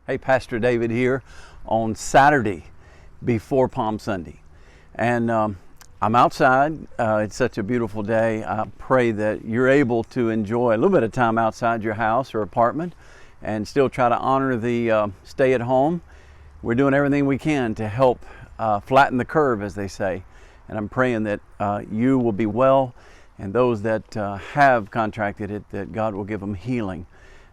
Hey, Pastor David here on Saturday before Palm Sunday. And I'm outside. It's such a beautiful day. I pray that you're able to enjoy a little bit of time outside your house or apartment and still try to honor the stay at home. We're doing everything we can to help flatten the curve, as they say. And I'm praying that you will be well, and those that have contracted it, that God will give them healing.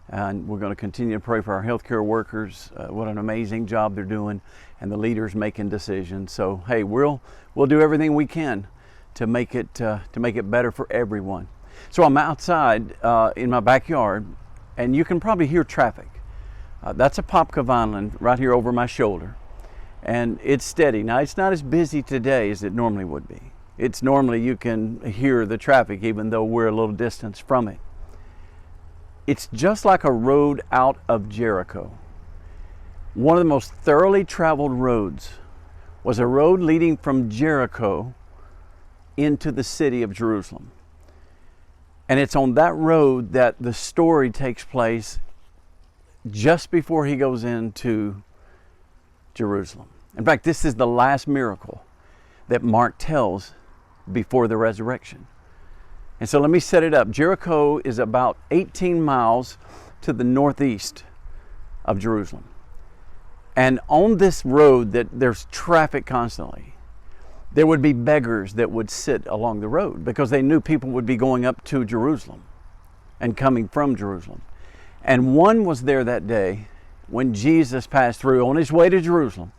And we're going to continue to pray for our healthcare workers. What an amazing job they're doing, and the leaders making decisions. So hey, we'll do everything we can to make it better for everyone. So I'm outside in my backyard, and you can probably hear traffic. That's a Popka Vineland right here over my shoulder, and it's steady. Now it's not as busy today as it normally would be. It's normally you can hear the traffic even though we're a little distance from it. It's just like a road out of Jericho. One of the most thoroughly traveled roads was a road leading from Jericho into the city of Jerusalem. And it's on that road that the story takes place just before he goes into Jerusalem. In fact, this is the last miracle that Mark tells before the resurrection. And so let me set it up. Jericho is about 18 miles to the northeast of Jerusalem. And on this road that there's traffic constantly, there would be beggars that would sit along the road because they knew people would be going up to Jerusalem and coming from Jerusalem. And one was there that day when Jesus passed through on his way to Jerusalem.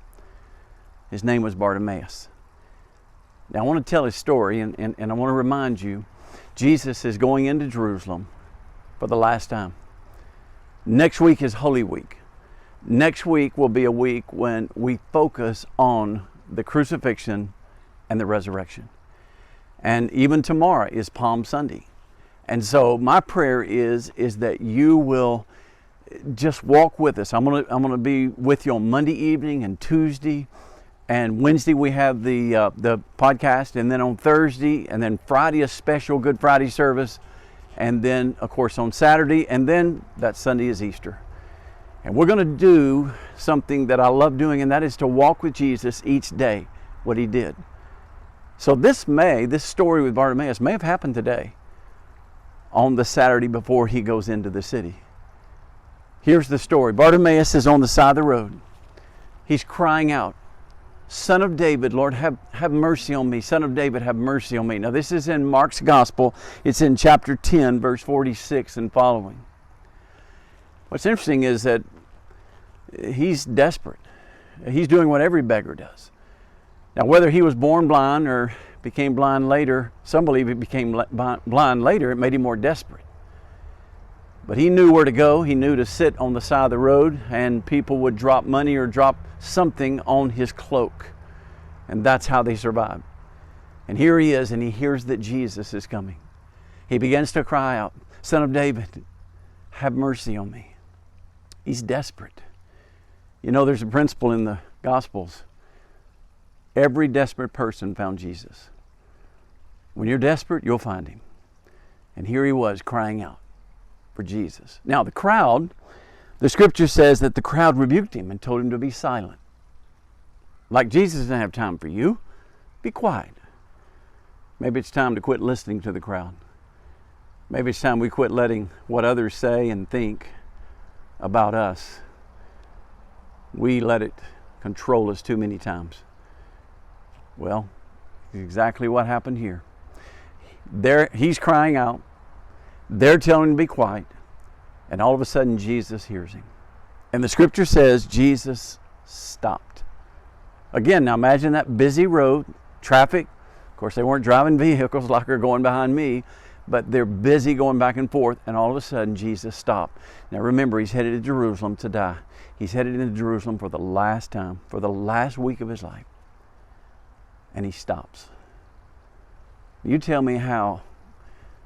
His name was Bartimaeus. Now I want to tell his story, and I want to remind you, Jesus is going into Jerusalem for the last time. Next week is Holy Week. Next week will be a week when we focus on the crucifixion and the resurrection. And even tomorrow is Palm Sunday. And so my prayer is that you will just walk with us. I'm gonna be with you on Monday evening and Tuesday. And Wednesday we have the podcast, and then on Thursday, and then Friday a special Good Friday service, and then of course on Saturday, and then that Sunday is Easter. And we're going to do something that I love doing, and that is to walk with Jesus each day, what he did. So this story with Bartimaeus may have happened today on the Saturday before he goes into the city. Here's the story. Bartimaeus is on the side of the road. He's crying out, "Son of David, Lord, have mercy on me. Son of David, have mercy on me." Now this is in Mark's Gospel. It's in chapter 10, verse 46 and following. What's interesting is that he's desperate. He's doing what every beggar does. Now whether he was born blind or became blind later, some believe he became blind later, it made him more desperate. But he knew where to go. He knew to sit on the side of the road, and people would drop money or drop something on his cloak. And that's how they survived. And here he is, and he hears that Jesus is coming. He begins to cry out, "Son of David, have mercy on me." He's desperate. You know, there's a principle in the Gospels. Every desperate person found Jesus. When you're desperate, you'll find him. And here he was crying out for Jesus. Now the crowd, the scripture says that the crowd rebuked him and told him to be silent. Like, Jesus doesn't have time for you. Be quiet. Maybe it's time to quit listening to the crowd. Maybe it's time we quit letting what others say and think about us. We let it control us too many times. Well, exactly what happened here. He's crying out. They're telling him to be quiet. And all of a sudden, Jesus hears him. And the scripture says Jesus stopped. Again, now imagine that busy road, traffic. Of course, they weren't driving vehicles like are going behind me, but they're busy going back and forth. And all of a sudden, Jesus stopped. Now remember, he's headed to Jerusalem to die. He's headed into Jerusalem for the last time, for the last week of his life. And he stops. You tell me how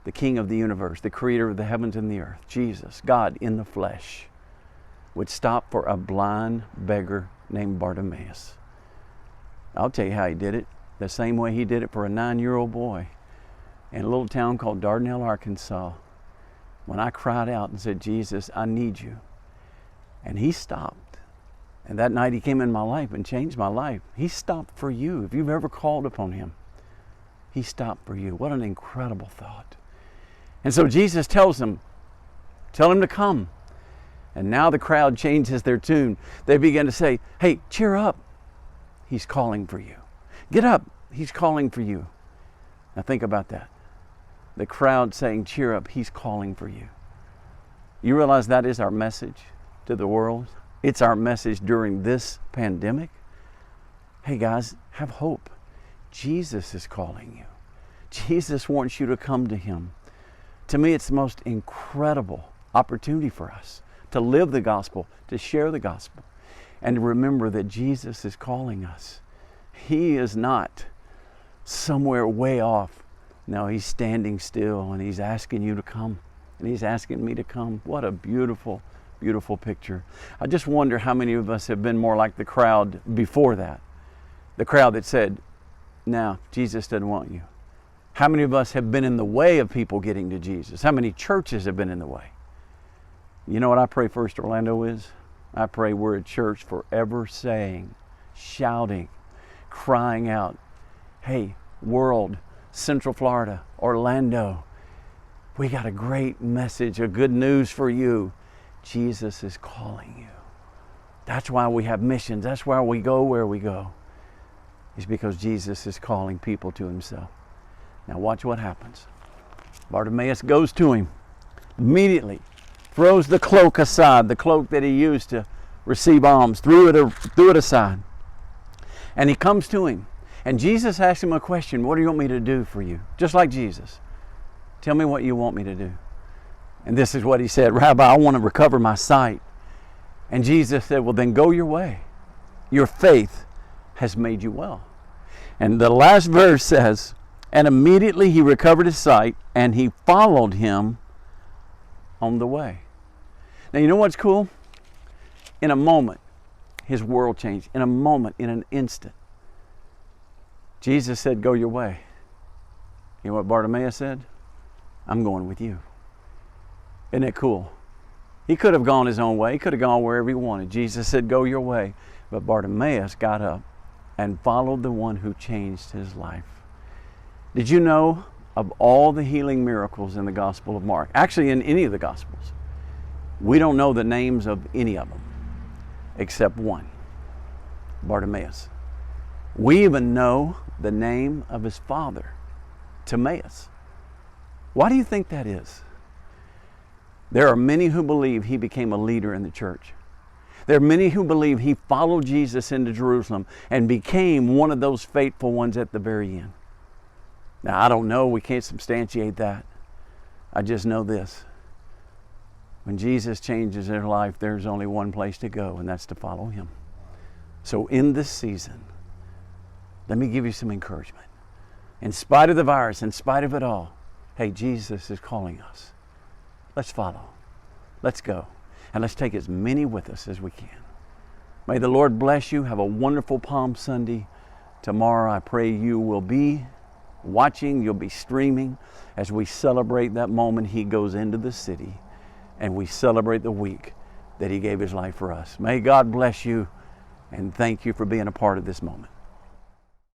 the King of the universe, the creator of the heavens and the earth, Jesus, God in the flesh, would stop for a blind beggar named Bartimaeus. I'll tell you how he did it. The same way he did it for a 9-year-old boy in a little town called Dardanelle, Arkansas, when I cried out and said, "Jesus, I need you." And he stopped And that night he came in my life and changed my life. He stopped for you. If you've ever called upon him, he stopped for you. What an incredible thought. And so Jesus tells him, tell him to come. And now the crowd changes their tune. They begin to say, hey, cheer up. He's calling for you. Get up. He's calling for you. Now think about that. The crowd saying, cheer up. He's calling for you. You realize that is our message to the world? It's our message during this pandemic. Hey guys, have hope. Jesus is calling you. Jesus wants you to come to him. To me, it's the most incredible opportunity for us to live the gospel, to share the gospel, and to remember that Jesus is calling us. He is not somewhere way off. No, he's standing still and he's asking you to come, and he's asking me to come. What a beautiful, beautiful picture. I just wonder how many of us have been more like the crowd before that. The crowd that said, no, Jesus doesn't want you. How many of us have been in the way of people getting to Jesus? How many churches have been in the way? You know what I pray First Orlando is? I pray we're a church forever saying, shouting, crying out, hey, world, Central Florida, Orlando, we got a great message, a good news for you. Jesus is calling you. That's why we have missions. That's why we go where we go. It's because Jesus is calling people to himself. Now watch what happens. Bartimaeus goes to him immediately, throws the cloak aside, the cloak that he used to receive alms, threw it aside. And he comes to him. And Jesus asks him a question. What do you want me to do for you? Just like Jesus. Tell me what you want me to do. And this is what he said, Rabbi, I want to recover my sight. And Jesus said, well, then go your way. Your faith has made you well. And the last verse says, and immediately he recovered his sight and he followed him on the way. Now, you know what's cool? In a moment, his world changed. In a moment, in an instant. Jesus said, go your way. You know what Bartimaeus said? I'm going with you. Isn't it cool? He could have gone his own way. He could have gone wherever he wanted. Jesus said, go your way. But Bartimaeus got up and followed the one who changed his life. Did you know of all the healing miracles in the Gospel of Mark? Actually, in any of the Gospels, we don't know the names of any of them except one, Bartimaeus. We even know the name of his father, Timaeus. Why do you think that is? There are many who believe he became a leader in the church. There are many who believe he followed Jesus into Jerusalem and became one of those faithful ones at the very end. Now, I don't know. We can't substantiate that. I just know this. When Jesus changes their life, there's only one place to go, and that's to follow him. So in this season, let me give you some encouragement. In spite of the virus, in spite of it all, hey, Jesus is calling us. Let's follow. Let's go. And let's take as many with us as we can. May the Lord bless you. Have a wonderful Palm Sunday. Tomorrow, I pray you will be watching, you'll be streaming as we celebrate that moment he goes into the city and we celebrate the week that he gave his life for us. May God bless you and thank you for being a part of this moment.